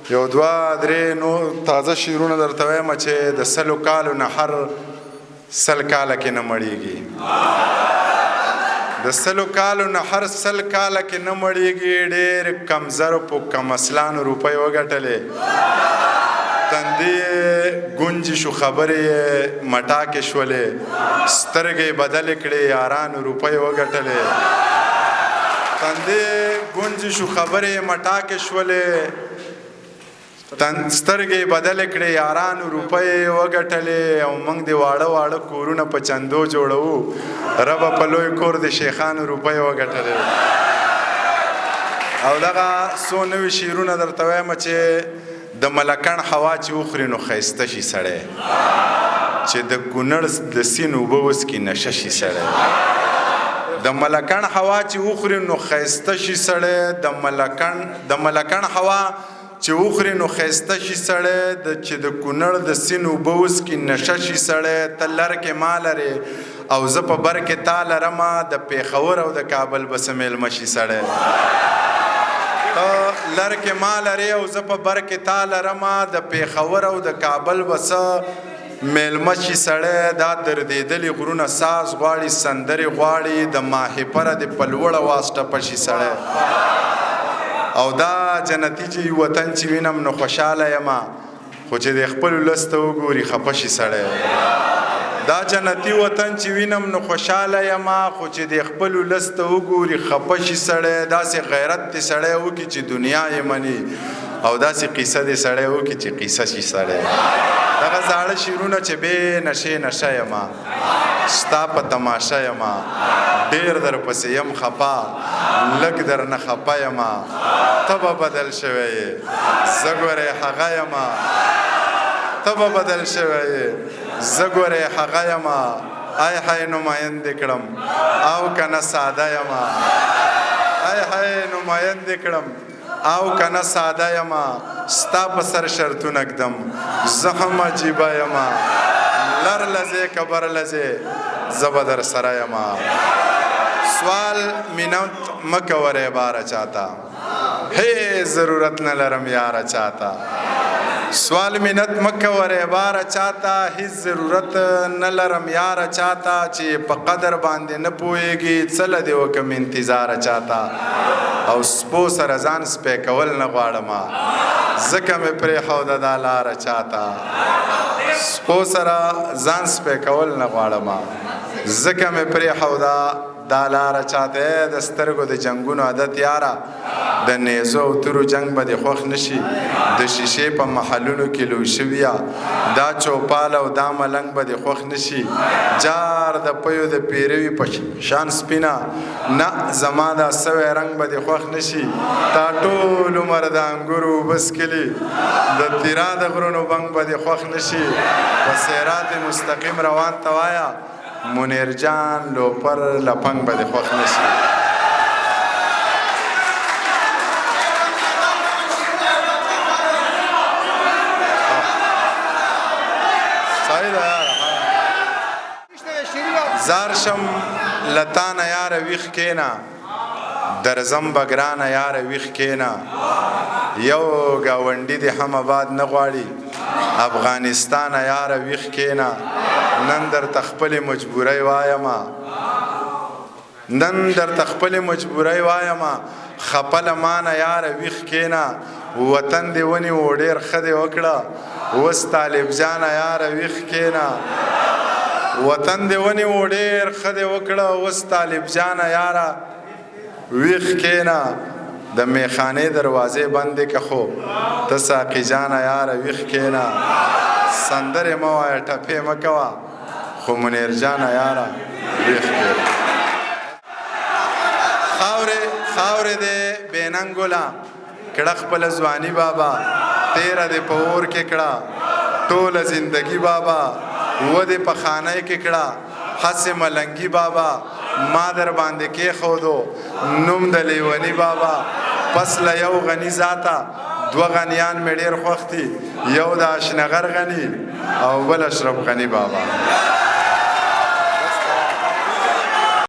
یو دوه درې نور تازه شعرونه درته وایم چې د 100 کالو نه هر 100 کاله کې نه مړېږي، د 100 کالو نه هر 100 کاله کې نه مړېږي. ډېر کمزرو په کم اصلانو روپۍ وګټلې، تندې ګونجې شو خبرې مټاکې شولې، سترګې بدلې کړې یارانو روپۍ وګټلې. تندې ګونجې شو خبرې مټاکې شولې، سترګې بدلې کړې یارانو روپۍ وګټلې. او موږ د واړه واړه کورونه په چندو جوړوو، ربه په لوی کور د شیخانو روپۍ وګټلې. او دغه څو نوي شعرونه درته وایم چې د ملکڼ هوا چې وخوري نو ښایسته شي سړی، چې د کونړ د سیند اوبه وڅکي نشه شي سړی. د ملکڼ هوا چې وخوري نو ښایسته شي سړی، د ملکڼ هوا چې وخوري نو ښایسته شي سړی، چې د کونړ د سیند اوبه وڅکي نشه شي سړی. ته لر کې ما لرې او زه په بر کې تا لرمه، د پېښور او د کابل به څه میلمه شي سړی. لر کې ما لرې او زه په بر کې تا لرمه، د پېښور او د کابل به څه میلمه شي سړی. دا دردېدلي غرونه ساز غواړي، سندرې غواړي، د ماهیپره د په لوړه واز ټپه شي سړی. او دا جنتي چې وطن چې وینم نو خوشحاله یمه، خو چې د خپل ولس ته وګوري خفه شي سړی. دا جنتي وطن چې وینم نو خوشحاله یمه، خو چې د خپل ولس ته وګوري خفه شي سړی. داسې غیرت دې سړی وکړي چې دنیا یې مني، او داسې قیصه دې سړی وکړي چې قیصه شي سړی. دغه زاړه شعرونه چې بې نشې نشه یمه، ستا په تماشه یمه، ډېر درپسې یم خفه، لږ درنه خفه یمه. ته به بدل شوی یې، زه ګورې هغه یمه، ته به بدل شوی یې، زه ګورې هغه یمه. ای های نمایندې کړم او که نه ساده یمه، ای های نمایندې کړم او که نه ساده یمه. ستا په سر شرطونه ږدم زه هم عجیبه یمه، لر لځې که بر لځې زه به در سره یمه. سوال مینت مه کوه باره چاته، هی ضرورت نه لرم یاره چاته. سوال مینت مه کوه باره چاته، هیڅ ضرورت نه لرم یاره چاته. چې په قدر باندې نه پوهېږي څه له دې وکړم انتظاره چاته. او سپو سره ځان سپی کول نه غواړمه، ځکه مې پرېښوده دا لاره چاته. سپو سره ځان سپی کول نه غواړمه، ځکه مې پرېښوده دا لاره چاته. د سترګو د جنګونو عادت یاره، د نیزو او تورو جنګ به دې خوښ نشي. د شیشې په محلونو کې لوی شویه، دا چوپال او دا ملنګ به دې خوښ نشي. جار د پیو د پیروي په شان سپینه، نه زما دا سوی رنګ به دې خوښ نشي. تا ټول عمر د انګورو اوبه څښلي، د تیرا د غرونو بنګ به دې خوښ نشي. په صراط مستقیم روان ته وایه، منیر جان لوپر لپنګ به دې خوښ نشي. زار شم لتانه یاره ویښ کېنه، درځم به ګرانه یاره ویښ کېنه. یو ګاونډي دې هم آباد نه غواړي، افغانستانه یاره ویښ کېنه. نن درته خپلې مجبورۍ وایمه، نن درته خپلې مجبورۍ وایمه، خپه له مانه یاره ویښ کېنه. وطن دې ونیو ډېر ښه دې وکړه، اوس طالب جانه یاره ویښ کېنه. وطن دې ونیو ډېر ښه دې وکړه، اوس طالب جانه یاره ویښ کېنه. د میخانې دروازې بندې که خو ته ساقي جانه یاره ویښ کېنه. سندرې مه وایه ټپې مه کوه، خو منیر جانه یاره ویښ کېنه. خاورې دې بې ننګوله کړه خپله ځواني بابا، تیره دې په اور کې کړه ټوله زندګي بابا. و دې په خانه کې کړه هسې ملنګي بابا، ما در باندې کېښودو نوم د لیوني بابا. پس له یو غني ذاته دوه غنیان مې ډېر خوښ دي، یو د اشنغر غني او بل اشرف غني بابا.